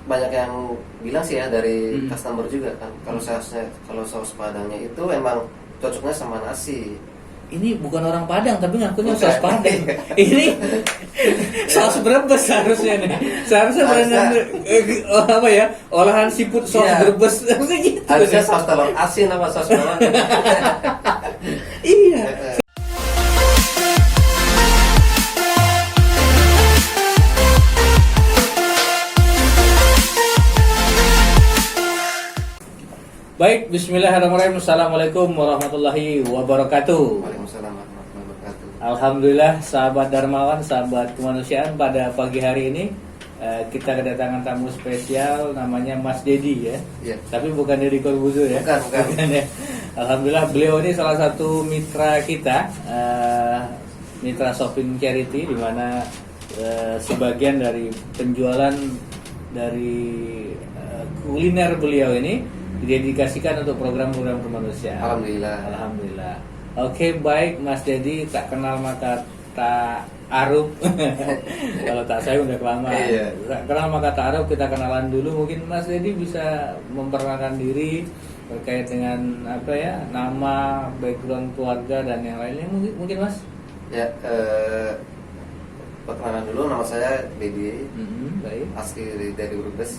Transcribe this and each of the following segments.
banyak yang bilang sih ya dari customer juga kan, kalau saus Padangnya itu emang cocoknya sama nasi. Ini bukan orang Padang tapi ngakunya Bukan. saus Padang. Ini saus Brebes seharusnya nih. Seharusnya apa ya? Olahan siput saus Iya. Brebes. Gitu. Harusnya saus telur asin apa saus bawang. Iya. Baik, bismillahirrahmanirrahim. Assalamualaikum warahmatullahi wabarakatuh. Waalaikumsalam warahmatullahi wabarakatuh. Alhamdulillah, sahabat Darmawan, sahabat kemanusiaan, pada pagi hari ini kita kedatangan tamu spesial namanya Mas Dedi ya. Iya. Tapi bukan Deddy Corbuzier ya. Bukan. Ya. Alhamdulillah, beliau ini salah satu mitra kita, mitra shopping charity, di mana sebagian dari penjualan dari kuliner beliau ini didedikasikan untuk program-program kemanusiaan. Alhamdulillah. Oke, baik Mas Dedi, tak kenal maka tak aruf. Kalau tak saya udah kelamaan. Iya. Tak kenal maka tak aruf, kita kenalan dulu. Mungkin Mas Dedi bisa memperkenalkan diri terkait dengan apa ya, nama, background keluarga dan yang lainnya mungkin Mas. Ya, perkenalan dulu, nama saya Dedi. Baik. Asli dari Brebes.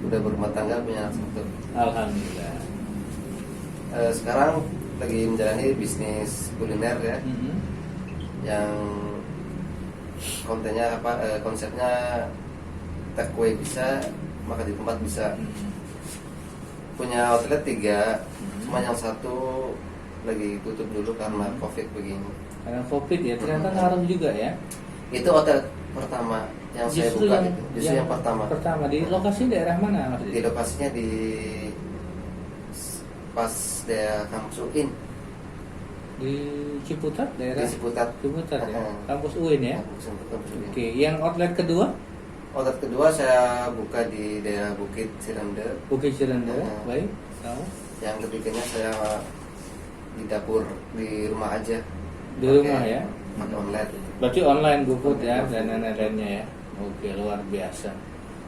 Udah berumah tangga, punya anak satu. Alhamdulillah. Sekarang lagi menjalani bisnis kuliner ya, yang kontennya konsepnya take away bisa, makan di tempat bisa. Punya outlet 3, cuma yang satu lagi tutup dulu karena COVID begini. Karena COVID ya, ternyata ngaruh juga ya. Itu outlet pertama yang saya buka, justru yang pertama. Pertama di lokasi daerah mana Mas? Di lokasinya di pas daerah kampus UIN. Di Ciputat, daerah Di Ciputat. ya. Kampus UIN ya. Kampus UIN. Oke, yang outlet kedua? Outlet kedua saya buka di daerah Bukit Cirende. Bukit Cirende. Baik. Tahu. Yang ketiganya saya di dapur di rumah aja. Di rumah ya. Pakai online. Berarti online GoFood ya dan lain-lainnya ya. Oke, luar biasa.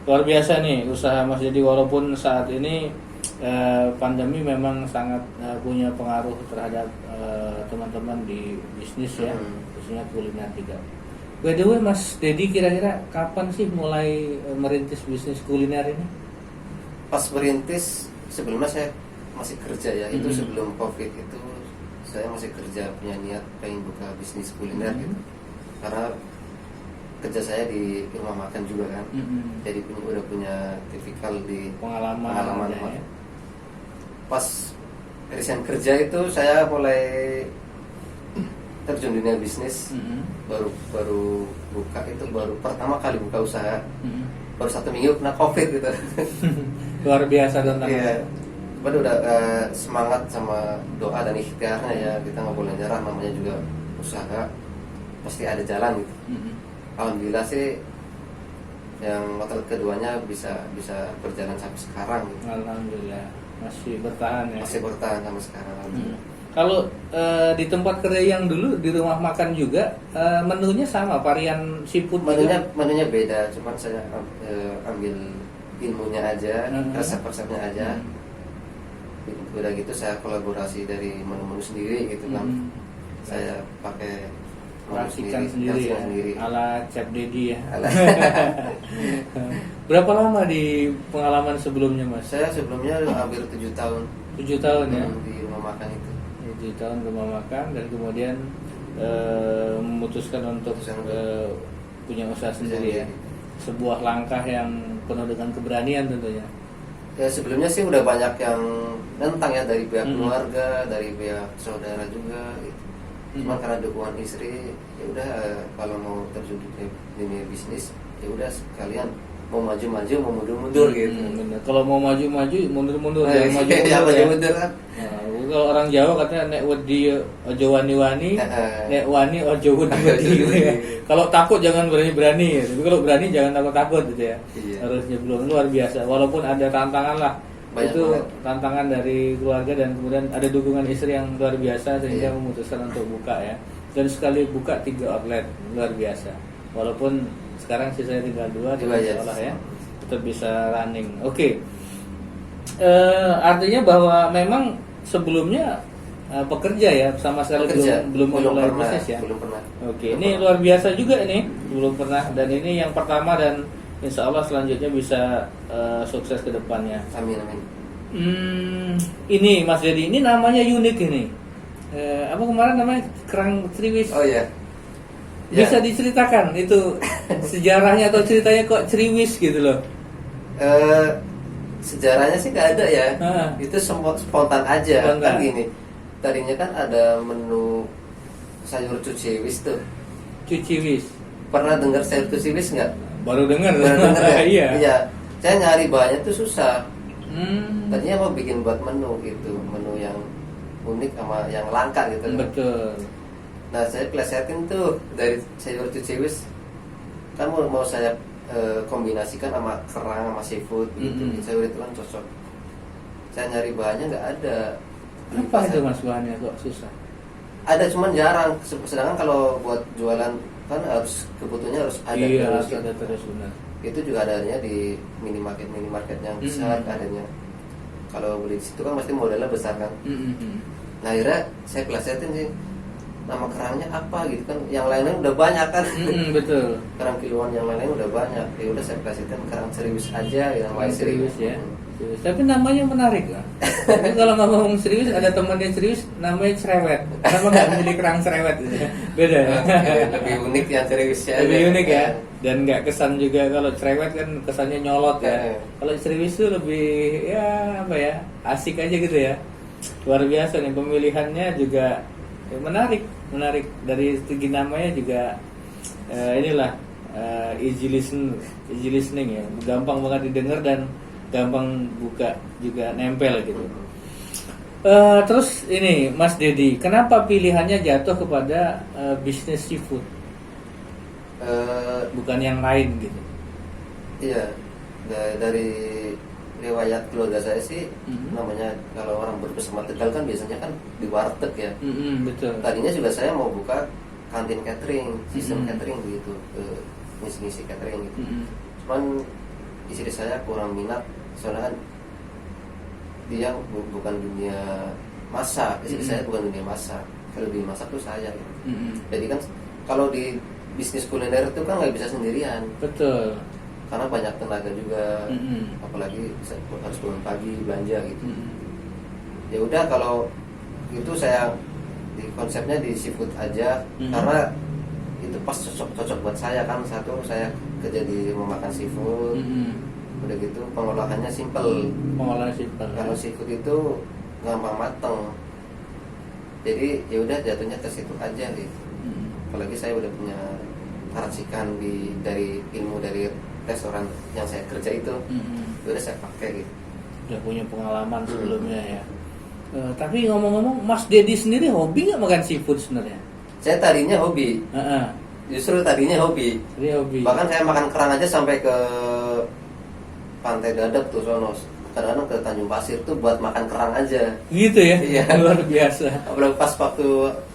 Luar biasa nih usaha Mas Dedi, walaupun saat ini pandemi memang sangat punya pengaruh terhadap teman-teman di bisnis ya, khususnya kuliner juga. By the way, Mas Dedi, kira-kira kapan sih mulai merintis bisnis kuliner ini? Pas merintis, sebelumnya saya masih kerja ya. Itu sebelum COVID itu saya masih kerja, punya niat pengen buka bisnis kuliner gitu. Karena kerja saya di rumah makan juga kan, jadi udah punya tipikal di pengalaman ya. Pas resign kerja itu saya mulai terjun dunia bisnis. Baru buka itu, baru pertama kali buka usaha, baru 1 minggu kena COVID gitu. Luar biasa Iya. tantangannya. Padahal udah semangat sama doa dan ikhtiarnya ya, kita nggak boleh nyerah, namanya juga usaha pasti ada jalan gitu. Alhamdulillah sih yang outlet keduanya bisa berjalan sampai sekarang gitu. Alhamdulillah masih bertahan ya. Masih bertahan sampai sekarang. Kalau di tempat kerja yang dulu di rumah makan juga menunya sama, varian seafood Menunya beda, cuman saya ambil ilmunya aja, resep-resepnya aja. Udah gitu saya kolaborasi dari menu-menu sendiri gitu kan. Saya pakai racikan sendiri ya, ala Chef Dedi ya. Berapa lama di pengalaman sebelumnya Mas? Saya sebelumnya hampir 7 tahun. 7 tahun ya? Di rumah makan itu. 7 tahun rumah makan, dan kemudian memutuskan untuk punya usaha sendiri ya. Sebuah langkah yang penuh dengan keberanian tentunya. Ya sebelumnya sih udah banyak yang nentang ya, dari pihak keluarga, dari pihak saudara juga gitu. Cuma karena dukungan istri, ya udah kalau mau terjun di dunia bisnis, ya udah sekalian mau maju-maju, mau mundur-mundur gitu. Bener. Kalau mau maju-maju, mundur-mundur, jangan maju-mundur kan. Nah, kalau orang Jawa katanya nek wedi ojo wani-wani, nek wani ojo wedi-wedi gitu ya. Kalau takut jangan berani-berani, tapi kalau berani jangan takut-takut gitu ya. Iya. Harusnya belum, luar biasa. Walaupun ada tantangan lah. Banyak itu banget. tantangan dari keluarga, dan kemudian ada dukungan istri yang luar biasa sehingga memutuskan untuk buka ya. Dan sekali buka 3 outlet, luar biasa. Walaupun Sekarang sisanya tinggal 2 Dua, ya. sekolah ya. Tetap bisa running. Oke. Artinya bahwa memang sebelumnya pekerja ya, sama sekali Pekerja. belum mulai pernah, bisnis ya. belum pernah. Oke, ini luar biasa juga ini, belum pernah, dan ini yang pertama dan insya Allah selanjutnya bisa sukses ke depannya. Amin amin. Ini Mas Dedi, ini namanya unik ini. Apa kemarin namanya kerang Triwis? Oh iya. Bisa diceritakan itu sejarahnya atau ceritanya kok Triwis gitu loh? Sejarahnya sih nggak ada ya. Itu spontan aja. Spontan. Kan gini, tadinya kan ada menu sayur cuciwis tuh. Cuciwis. Pernah dengar sayur cuciwis nggak? Baru dengar. Pernah dengar ya? Iya. Iya. Saya nyari bahannya tuh susah. Hmm, Tadinya mau bikin buat menu gitu, menu yang unik sama yang langka gitu. betul. Nah saya plesetin tuh dari sayur cuciwis, kan mau saya kombinasikan sama kerang sama seafood gitu. Mm-mm. Sayur itu kan cocok. Saya nyari bahannya nggak ada. Di Apa itu pasar. Mas bahannya kok susah? Ada cuman jarang. Sedangkan kalau buat jualan kan harus kebutuhannya harus ada Iya, terus. harus ada terus benar. Itu juga adanya di minimarket yang besar adanya. Kalau beli di situ kan pasti modalnya besar kan. Nah akhirnya saya plesetin sih nama kerangnya apa gitu kan, yang lainnya udah banyak kan. Betul. Kerang kiloan yang lainnya udah banyak, ya udah saya plesetin kerang serius aja yang Kerang lain serius ya. Serius. Tapi namanya menarik kan. Tapi kalau nggak ngomong serius, ada temannya serius, namanya cerewet. Kenapa nggak milih kerang cerewet gitu ya? Beda ya. Lebih unik yang serius ya. Lebih unik ya. Dan nggak kesan juga, kalau cerewet kan kesannya nyolot ya. Kalau serius tuh lebih ya apa ya, asik aja gitu ya. Luar biasa nih pemilihannya juga ya, menarik dari segi namanya juga inilah easy listening ya, gampang banget didengar dan gampang buka juga nempel gitu. Terus ini Mas Dedi, kenapa pilihannya jatuh kepada bisnis seafood bukan yang lain gitu? Iya, dari riwayat keluarga saya sih, namanya kalau orang berbesar Tegal kan biasanya kan di warteg ya. Betul. Tadinya juga saya mau buka kantin catering, sistem catering begitu, ngisi catering gitu. Cuman istri saya kurang minat, soalnya kan dia bukan dunia masak, istri saya bukan dunia masak. Kalau dunia masak tuh saya gitu. Jadi kan kalau di bisnis kuliner itu kan nggak bisa sendirian. Betul. Karena banyak tenaga juga, apalagi harus bangun pagi belanja gitu. Ya udah kalau itu saya di konsepnya di seafood aja, karena itu pas cocok buat saya kan. Satu, saya kerja di rumah makan seafood, udah gitu pengolahannya simple. Kalau seafood itu gampang mateng, jadi ya udah jatuhnya ke situ aja gitu. Apalagi saya udah punya racikan dari ilmu dari restoran yang saya kerja itu, udah saya pakai gitu. Udah punya pengalaman sebelumnya ya. Tapi ngomong-ngomong, Mas Dedi sendiri hobi nggak makan seafood sebenarnya? Saya tadinya hobi, justru tadinya hobi. Jadi hobi. Bahkan saya makan kerang aja sampai ke Pantai Dadap tuh sono. Kadang-kadang ke Tanjung Pasir tuh buat makan kerang aja. Gitu ya? Iya. Luar biasa. Apalagi pas waktu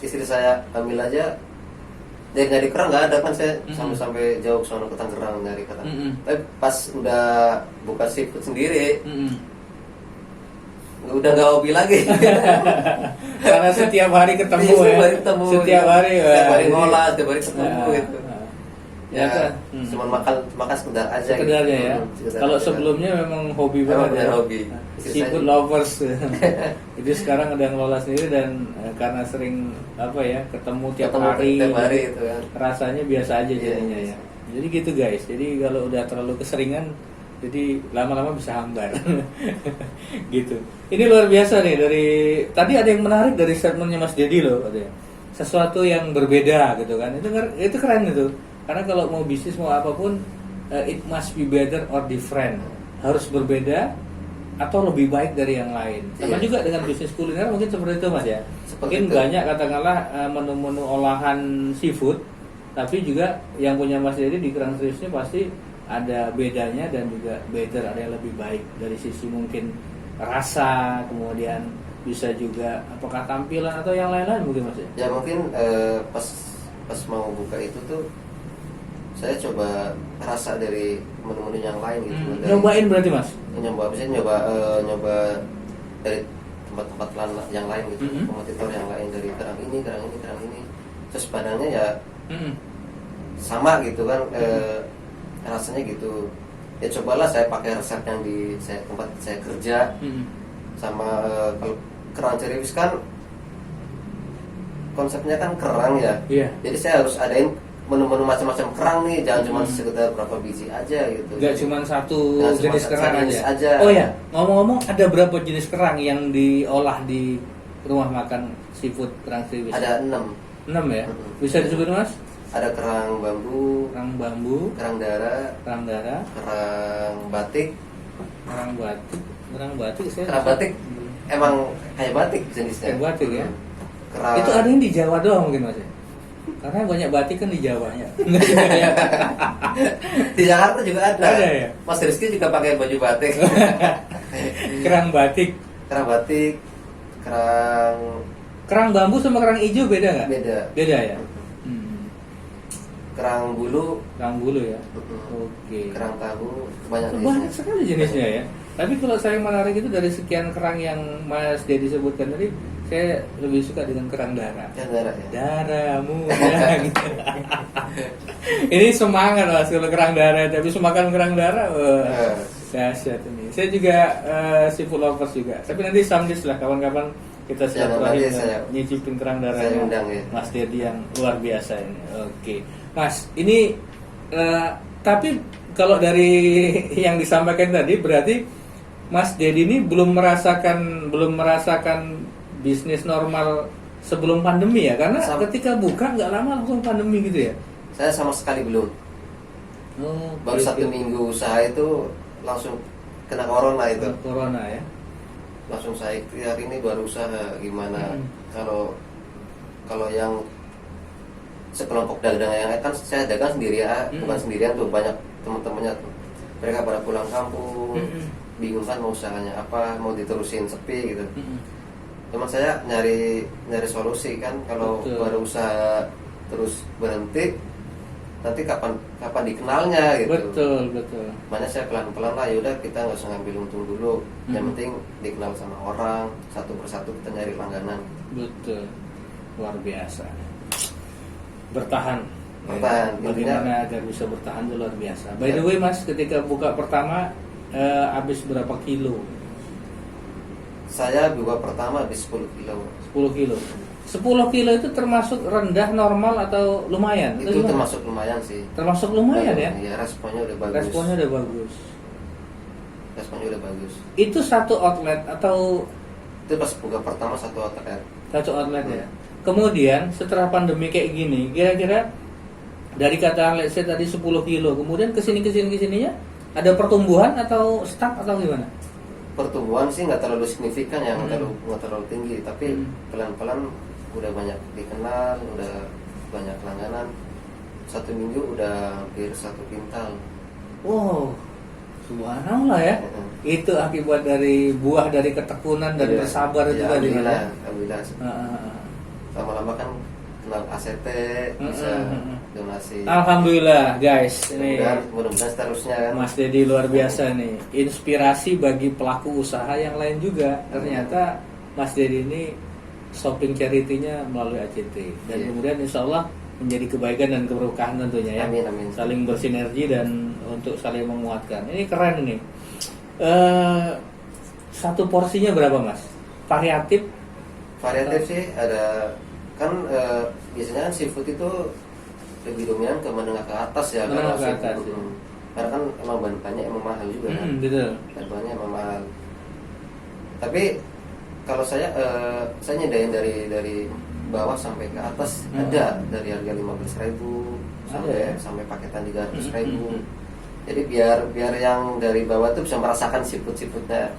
istri saya hamil aja, dia nyari kerang nggak ada kan, saya sampai jauh sono ke Tangerang nyari kerang. Tapi pas udah buka seafood sendiri, udah nggak hobi lagi. Karena setiap hari ketemu Iya, ya. ketemu. Setiap hari. Setiap hari Jadi- ngolah, setiap hari ketemu gitu. Ya, kan? Cuma makan sekedar aja. Sekedarnya gitu. ya. Sekedar Kalau aja. sebelumnya memang hobi Memang banget ya. benar hobi. Istri Seafood saya- lovers. Jadi sekarang udah ngelola sendiri dan karena sering apa ya ketemu tiap hari itu kan. rasanya biasa aja jadinya Iya. ya. Jadi gitu guys. Jadi kalau udah terlalu keseringan, jadi lama-lama bisa hambar. Gitu. Ini luar biasa nih, dari tadi ada yang menarik dari statementnya Mas Dedi loh, katanya. Sesuatu yang berbeda gitu kan. Itu keren itu. Karena kalau mau bisnis mau apapun, it must be better or different. Harus berbeda atau lebih baik dari yang lain. Sama Iya. juga dengan bisnis kuliner mungkin seperti itu Mas ya. Seperti Mungkin itu. banyak katakanlah menu-menu olahan seafood, tapi juga yang punya Mas Dedi di Kerang Serius ini pasti ada bedanya dan juga better, ada yang lebih baik dari sisi mungkin rasa, kemudian bisa juga apakah tampilan atau yang lain-lain mungkin Mas ya. Ya mungkin pas mau buka itu tuh saya coba rasa dari menu-menu yang lain gitu. Nyobain berarti Mas? Nyoba, bisa nyoba dari tempat-tempat yang lain gitu, kompetitor yang lain, dari kerang ini. Terus badannya ya sama gitu kan, rasanya gitu. Ya cobalah saya pakai resep yang di tempat saya kerja. Sama kalau kerang cerewis kan konsepnya kan kerang ya. Jadi saya harus adain menu-menu macam-macam kerang nih, jangan cuma sekedar berapa biji aja gitu. Gak cuma satu jenis kerang aja. Oh ya, ngomong-ngomong, ada berapa jenis kerang yang diolah di rumah makan seafood kerang cerewis? Ada 6 ya? Bisa disebut Mas? Ada kerang bambu, kerang darah, kerang batik. Kerang batik emang kayak batik jenisnya. Kayak batik ya? Kerang... Itu ada yang di Jawa doang mungkin Mas ya? Karena banyak batik kan di Jawanya. Di Jakarta juga ada. Ada ya? Mas Rizky juga pakai baju batik. Kerang batik. Kerang bambu sama kerang hijau beda nggak? Beda ya. Kerang bulu ya. Oke. Kerang tahu banyak sekali jenisnya ya. Tapi kalau saya menarik itu dari sekian kerang yang Mas Dedi sebutkan tadi, saya lebih suka dengan kerang darah. Darah ya. Darahmu ya, gitu. Ini semangat Mas kalau kerang darah, tapi semakan kerang darah, dahsyat ini. Saya juga seafood lovers juga. Tapi nanti samdis lah kawan-kawan kita silaturahmi nyicipin kerang darah ya. Mas Dedi yang luar biasa ini. Oke. Mas, ini tapi kalau dari yang disampaikan tadi berarti Mas Dedi ini belum merasakan bisnis normal sebelum pandemi ya, karena ketika buka nggak lama langsung pandemi gitu ya. Saya sama sekali belum. Baru 1 minggu usaha itu langsung kena corona itu. Corona ya. Langsung saya ikhtiar ini baru usaha gimana. Kalau yang sekelompok dagang yang kan saya dagang sendiri ya, bukan sendirian tuh, banyak teman-temannya tuh. Mereka pada pulang kampung, bingung kan mau usahanya apa, mau diterusin sepi gitu. Cuman saya nyari solusi kan, kalau baru usaha terus berhenti nanti kapan dikenalnya gitu. Betul. Makanya saya pelan-pelan lah, yaudah kita nggak usah ngambil untung dulu. Yang penting dikenal sama orang, satu persatu kita nyari langganan. Betul. Luar biasa. Bertahan. Bagaimana agar bisa bertahan itu luar biasa. By the way Mas, ketika buka pertama habis berapa kilo? Saya buka pertama habis 10 kilo. 10 kilo. 10 kilo itu termasuk rendah, normal atau lumayan? Itu termasuk lumayan sih. Termasuk lumayan ya? Iya, responnya udah bagus. Responnya udah bagus. Itu satu outlet atau? Itu pas buka pertama satu outlet. Satu outlet ya. Kemudian setelah pandemi kayak gini, kira-kira dari kata let's say tadi 10 kilo, kemudian kesininya ada pertumbuhan atau stuck atau gimana? Pertumbuhan sih nggak terlalu signifikan ya, nggak terlalu tinggi, tapi pelan-pelan udah banyak dikenal, udah banyak langganan. 1 minggu udah hampir 1 kintal. Wow, subhanallah ya. Itu akibat dari buah dari ketekunan dan bersabar itu tadi. Alhamdulillah. Lama-lama kan kenal ACT, bisa donasi. Alhamdulillah guys, ini mudah-mudahan seterusnya kan. Mas Dedi luar biasa nih, inspirasi bagi pelaku usaha yang lain juga. Ternyata Mas Dedi ini shopping charity-nya melalui ACT dan kemudian insya Allah menjadi kebaikan dan keberkahan tentunya ya. Amin. Saling bersinergi dan untuk saling menguatkan. Ini keren ini. Satu porsinya berapa Mas? Variatif sih ada kan, biasanya kan seafood itu lebih dominan ke menengah ke atas ya. Menengah ke atas ya. Karena kan emang bahannya emang mahal juga kan. Betul. Bahannya emang mahal. Tapi kalau saya nyedain dari bawah sampai ke atas, ada dari harga 15.000 sampai paketan 300.000. Jadi biar yang dari bawah tuh bisa merasakan seafoodnya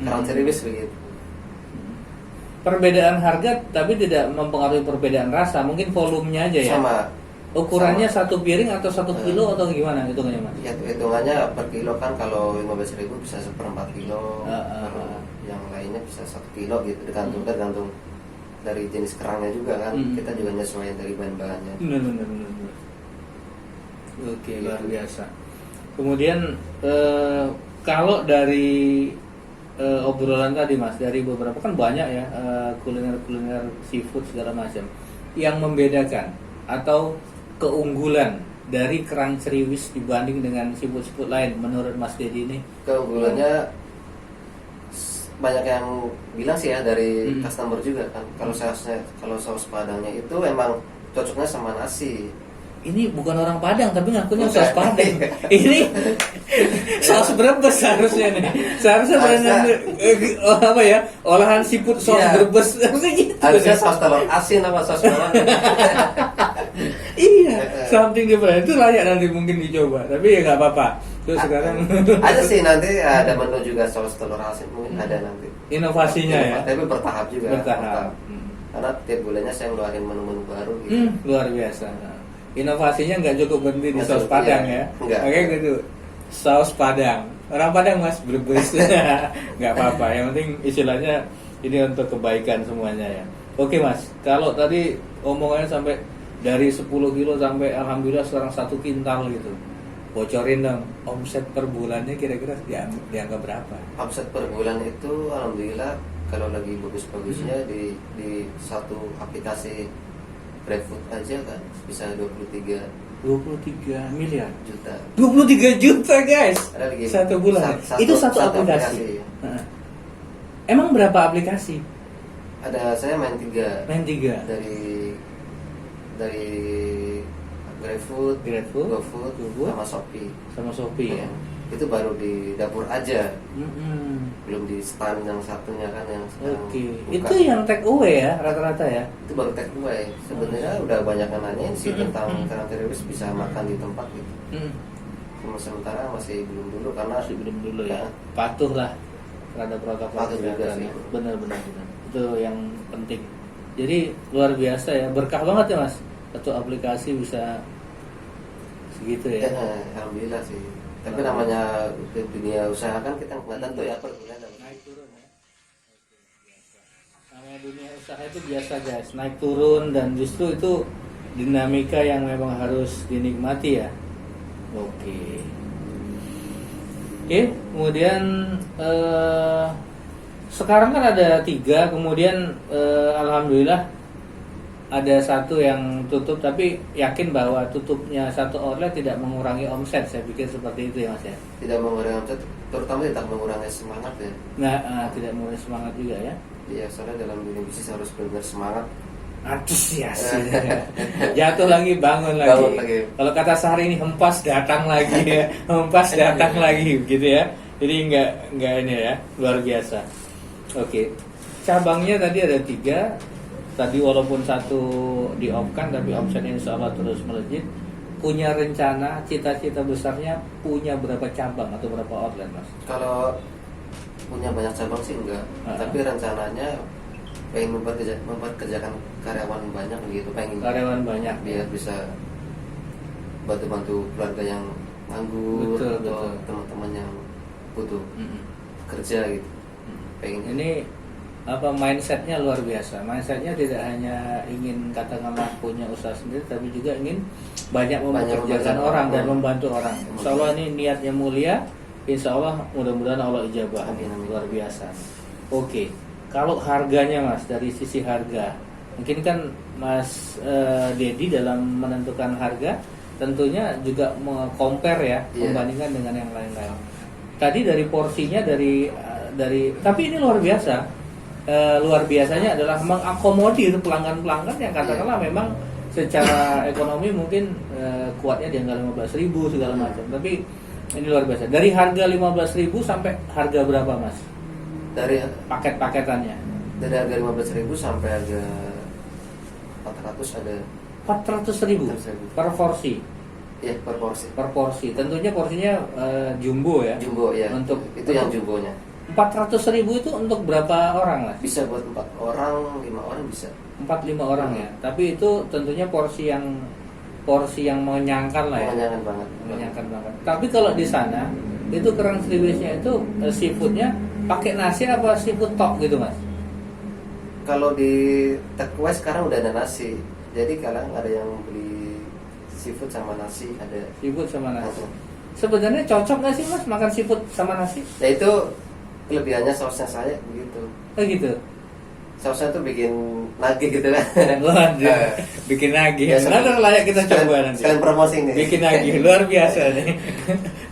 kerang cerewis begitu. Perbedaan harga tapi tidak mempengaruhi perbedaan rasa, mungkin volumenya aja ya. Sama. Ukurannya satu piring atau 1 kilo atau gimana hitungannya Mas? Ya, hitungannya per kilo kan, kalau 15.000 bisa 1/4 kilo, kalau yang lainnya bisa 1 kilo gitu, tergantung dari jenis kerangnya juga kan. Kita juga nyesuaiin dari bahan-bahannya. Benar. Oke, luar biasa. Kemudian kalau dari obrolan tadi Mas, dari beberapa kan banyak ya kuliner-kuliner seafood segala macam. Yang membedakan atau keunggulan dari kerang ceriwis dibanding dengan seafood-seafood lain menurut Mas Dedi ini? Keunggulannya banyak yang bilang sih ya dari customer juga kan, kalau saus padangnya itu emang cocoknya sama nasi. Ini bukan orang Padang tapi ngakunya Bukan. saus Padang. Ini saus Brebes seharusnya nih. Seharusnya apa ya? Olahan siput saus Iya. Brebes. Harusnya gitu. Harusnya saus telur asin apa saus bawang. Iya, something different. Itu layak nanti mungkin dicoba. Tapi ya nggak apa-apa. Terus sekarang Ada sih nanti ada menu juga saus telur asin mungkin ada nanti. inovasinya ya. Tapi bertahap juga. Bertahap. Karena tiap bulannya saya ngeluarin menu-menu baru gitu. Luar biasa. Inovasinya nggak cukup berhenti di Nggak saus cukup, Padang iya. ya. Nggak. Oke gitu. Saus Padang. Orang Padang Mas Brebes. Nggak apa-apa. Yang penting istilahnya ini untuk kebaikan semuanya ya. Oke Mas, kalau tadi omongannya sampai dari 10 kilo sampai alhamdulillah sekarang 1 kintal gitu. Bocorin dong, omset per bulannya kira-kira dianggap berapa? Omset per bulan itu alhamdulillah kalau lagi bagus-bagusnya di satu aplikasi GrabFood aja kan bisa 23 23 miliar. juta. 23 juta guys. Ada lagi Satu bulan. Itu satu aplikasi. Heeh. Emang berapa aplikasi? Ada saya main 3 Main 3. dari GrabFood, GrabFood, GoFood, GoFood, sama Shopee. sama Shopee ya. Itu baru di dapur aja, Mm-mm. belum di stand yang satunya kan yang sekarang Oke. buka. Itu yang take away ya rata-rata ya. Itu baru take away. Sebenarnya udah banyak yang nanyain sih tentang kerang teroris bisa makan di tempat gitu. Mm. Cuma sementara masih belum dulu karena Masih belum dulu ya. Ya. Patuh lah terhadap protokol Patuh juga kesehatan. sih. Ya. Benar-benar. Itu yang penting. Jadi luar biasa ya, berkah banget ya Mas. Satu aplikasi bisa segitu ya. alhamdulillah sih. Tapi namanya dunia usaha kan kita nggak tentu ya per bulan ada Naik turun ya. Oke, biasa. Namanya dunia usaha itu biasa guys, naik turun dan justru itu dinamika yang memang harus dinikmati ya. Oke. Oke, kemudian sekarang kan ada 3, kemudian alhamdulillah ada 1 yang tutup, tapi yakin bahwa tutupnya 1 outlet tidak mengurangi omset. Saya pikir seperti itu ya Mas ya. tidak mengurangi omset, terutama tidak mengurangi semangat ya. Tidak mengurangi semangat juga ya. Iya, soalnya dalam dunia bisnis harus benar semangat. Antusias. Jatuh lagi, bangun lagi. Bangun lagi. Kalau kata Sehari ini hempas datang lagi ya. Hempas datang lagi gitu ya. Jadi enggak ini ya, luar biasa. Oke. Cabangnya tadi ada 3. Tadi walaupun 1 di-off-kan tapi omsetnya insya Allah terus melejit. Punya rencana, cita-cita besarnya punya berapa cabang atau berapa outlet Mas? Kalau punya banyak cabang sih enggak, tapi rencananya pengen memperkerjakan karyawan banyak gitu, pengen Karyawan banyak biar bisa bantu-bantu keluarga yang nganggur Betul, atau betul. teman-teman yang butuh Mm-mm. kerja gitu. Pengen Ini apa mindsetnya luar biasa. Mindsetnya tidak hanya ingin katakanlah punya usaha sendiri, tapi juga ingin banyak mempekerjakan membantu orang dan orang. membantu orang. Insya Allah ini niatnya mulia. Insya Allah mudah-mudahan Allah ijabah. Amin, amin. Luar biasa. Oke, kalau harganya Mas, dari sisi harga, mungkin kan Mas Dedi dalam menentukan harga tentunya juga compare ya, Iya. membandingkan dengan yang lain-lain. Tadi dari porsinya dari tapi ini luar biasa. Luar biasanya adalah mengakomodir pelanggan-pelanggan yang katakanlah memang secara ekonomi mungkin kuatnya di angka 15.000 segala macam. Tapi ini luar biasa. Dari harga 15.000 sampai harga berapa Mas? dari Paket-paketannya. harga 15.000 sampai harga 400 ada 400.000 per porsi. ya per porsi. Per porsi. Tentunya porsinya jumbo ya. Jumbo ya. Untuk itu yang jumbonya. 400.000 itu untuk berapa orang Mas? Bisa buat 4 orang, 5 orang bisa. 4-5 orang ya. Tapi itu tentunya porsi yang mengenyangkan lah ya. Mengenyangkan banget. Mengenyangkan banget. Tapi kalau di sana itu kerang ceriwisnya itu seafoodnya pakai nasi apa seafood tok gitu Mas? Kalau di takeaway sekarang udah ada nasi. Jadi kadang ada yang beli seafood sama nasi ada. Seafood sama nasi. Sebenarnya cocok nggak sih mas makan seafood sama nasi? Nah itu kelebihannya sausnya saya begitu. Oh gitu. Sausnya tuh bikin nagih gitu kan. Waduh, bikin nagih. Benar layak kita coba nanti. Sekalian promosi nih. Bikin nagih luar biasa nih.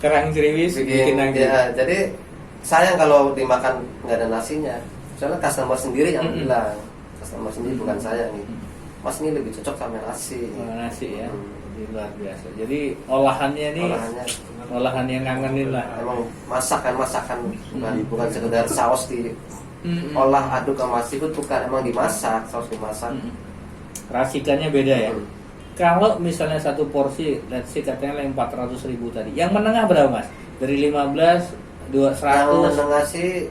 Kerang Kriwis bikin nagih. Ya, jadi sayang kalau dimakan nggak ada nasinya. Soalnya customer sendiri yang bilang, customer sendiri bukan saya nih. Mas ini lebih cocok sama nasi. Oh, nasi ya. Jadi luar biasa. Jadi olahannya nih olahan yang ngangenin lah. Emang masakan bukan sekedar saus di olah aduk sama seafood, bukan, emang dimasak, saus dimasak. Racikannya beda ya. Kalau misalnya satu porsi, let's say katanya 400.000 tadi. Yang menengah berapa mas? Dari 15, 200. Yang menengah sih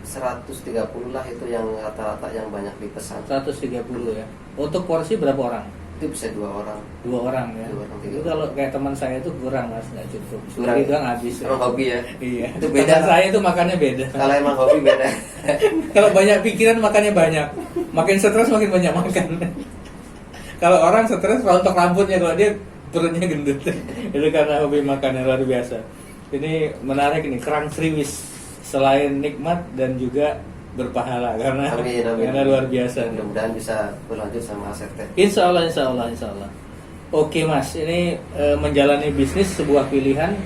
130 lah, itu yang rata-rata yang banyak dipesan. 130 ya. Untuk porsi berapa orang? Itu bisa 2 orang. 2 orang ya. 2 orang, 3 Itu orang. kalau kayak teman saya itu kurang mas, nggak cukup. Kurang. Itu kan habis. Emang hobi ya. Iya. Itu beda. Teman saya itu makannya beda. Kalau emang hobi beda. Kalau banyak pikiran makannya banyak. Makin stres makin banyak makan. Kalau orang stres rontok rambutnya, kalau dia perutnya gendut. Itu karena hobi makan yang luar biasa. Ini menarik nih, kerang Kriwis. Selain nikmat dan juga berpahala karena Amin. karena luar biasa. Mudah-mudahan bisa berlanjut sama Aserte. Insya Allah. Oke mas, ini menjalani bisnis sebuah pilihan,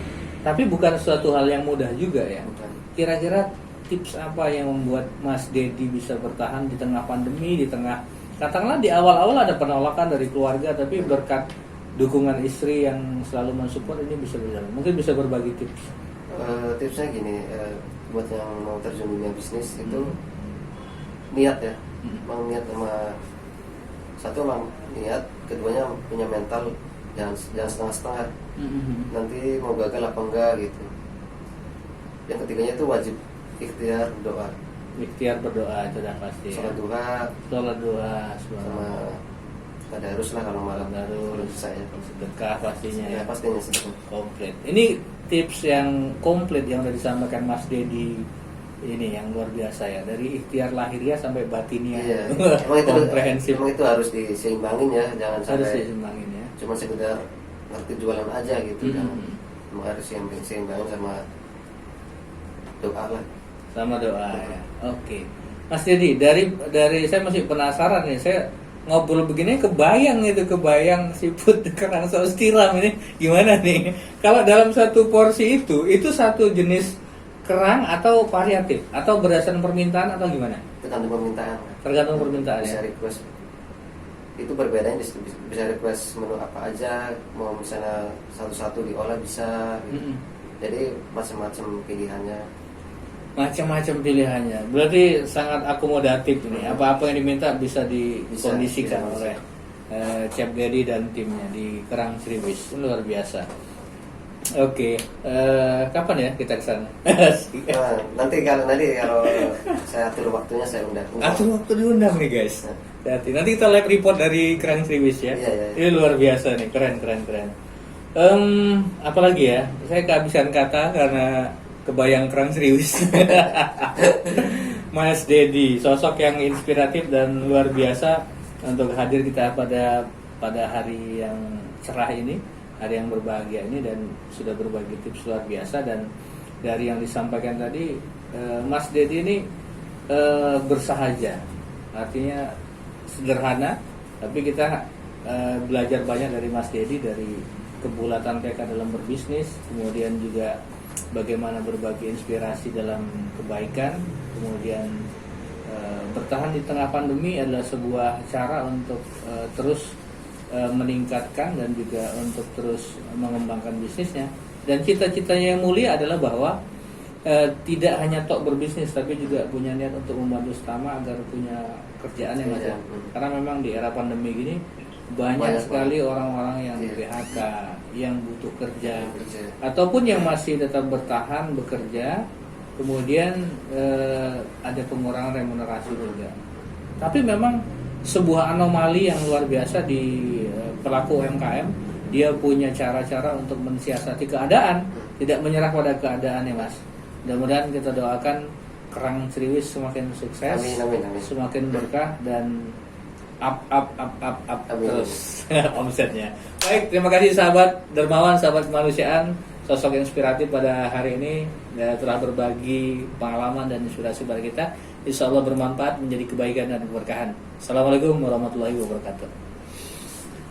tapi bukan suatu hal yang mudah juga ya. Bukan. Kira-kira tips apa yang membuat Mas Dedi bisa bertahan di tengah pandemi, di tengah katakanlah di awal-awal ada penolakan dari keluarga, tapi berkat dukungan istri yang selalu mensupport ini bisa berjalan. Mungkin bisa berbagi tips. Tipsnya gini, buat yang mau terjun dunia bisnis itu niat ya, emang niat sama satu emang niat, keduanya punya mental, jangan setengah-setengah. Nanti mau gagal apa enggak gitu. Yang ketiganya itu wajib ikhtiar doa. Ikhtiar berdoa itu dah pasti. Sholat duha, Sholat doa, sama tadarus lah kalau malam Tadarus. bisa ya. Sedekah pastinya Ya ya. pastinya sedekah. Komplit. Ini tips yang komplit yang sudah disampaikan Mas Dedi ini yang luar biasa ya, dari ikhtiar lahiriah sampai batinnya. Iya. Emang itu komprehensif. Emang itu harus diseimbangin ya, jangan Harus sampai diseimbangin ya. cuma sekedar ngerti jualan aja gitu kan. Hmm. Emang harus seimbangin sama doa lah. Sama doa ya. Oke. Mas Dedi, dari saya masih penasaran nih. Saya ngobrol begini kebayang seafood kerang saus tiram ini gimana nih? Kalau dalam satu porsi itu satu jenis kerang atau variatif atau berdasarkan permintaan atau gimana? Tergantung permintaan. Tergantung permintaan Bisa ya. request. Itu berbeda, bisa request menu apa aja, mau misalnya satu-satu diolah bisa gitu. Jadi macam-macam pilihannya. Macam-macam pilihannya. Berarti sangat akomodatif ini. Apa-apa yang diminta bisa dikondisikan bisa. oleh Chef Dedi dan timnya di Kerang Kriwis. Luar biasa. Oke, kapan ya kita ke sana? Nah, nanti kalau saya atur waktunya saya undang. Atur waktu diundang nih guys. Nanti kita live report dari Kerang Kriwis ya. Iya. Ini luar biasa nih, keren. Apalagi ya? Saya kehabisan kata karena kebayang Kerang Kriwis. Mas Dedi, sosok yang inspiratif dan luar biasa untuk hadir kita pada hari yang cerah ini, hari yang berbahagia ini, dan sudah berbagi tips luar biasa. Dan dari yang disampaikan tadi, Mas Dedi ini bersahaja, artinya sederhana, tapi kita belajar banyak dari Mas Dedi, dari kebulatan mereka dalam berbisnis, kemudian juga bagaimana berbagi inspirasi dalam kebaikan, kemudian bertahan di tengah pandemi adalah sebuah cara untuk terus meningkatkan dan juga untuk terus mengembangkan bisnisnya. Dan cita-citanya yang mulia adalah bahwa tidak hanya tok berbisnis, tapi juga punya niat untuk membantu sesama agar punya kerjaan yang ada. Karena memang di era pandemi gini banyak sekali orang-orang yang di PHK, yang butuh kerja, ataupun yang masih tetap bertahan bekerja, kemudian ada pengurangan remunerasi juga. Tapi memang sebuah anomali yang luar biasa di pelaku UMKM. Dia punya cara-cara untuk mensiasati keadaan, tidak menyerah pada keadaan ya Mas. Mudah-mudahan kita doakan Kerang Kriwis semakin sukses, Amin. semakin berkah, dan up Amin. terus omsetnya. Baik, terima kasih sahabat dermawan, sahabat kemanusiaan, sosok inspiratif pada hari ini telah berbagi pengalaman dan inspirasi pada kita. Insya Allah bermanfaat, menjadi kebaikan dan keberkahan. Assalamualaikum warahmatullahi wabarakatuh.